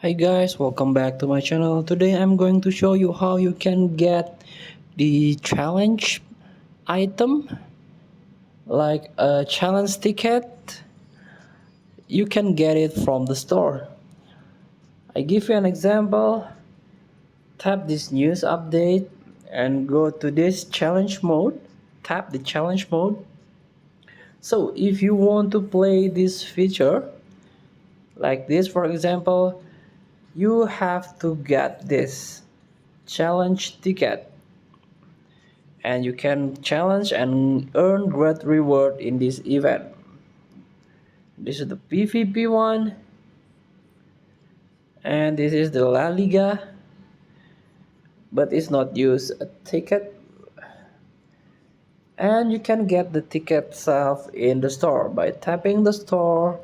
Hi guys, welcome back to my channel. Today I'm going to show you how you can get the challenge item like a challenge ticket. You can get it from the store. I give you an example. Tap this news update and go to this challenge mode. Tap the challenge mode. So if you want to play this feature like this, for example, you have to get this challenge ticket, and you can challenge and earn great reward in this event. This is the PvP one, and this is the La Liga, but it's not use a ticket. And you can get the ticket itself in the store by tapping the store.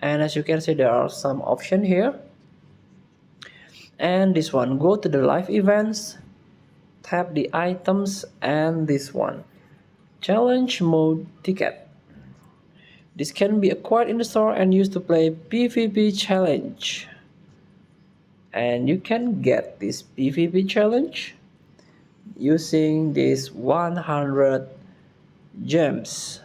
And as you can see, there are some options here. And this one, go to the live events, tap the items, and this one, challenge mode ticket. This can be acquired in the store and used to play PvP challenge. And you can get this PvP challenge using this 100 gems.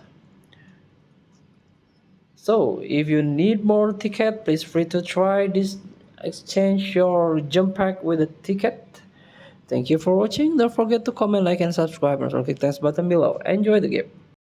So if you need more ticket, please free to try this. Exchange your jump pack with a ticket. Thank you for watching. Don't forget to comment, like, and subscribe, and click the button below. Enjoy the game.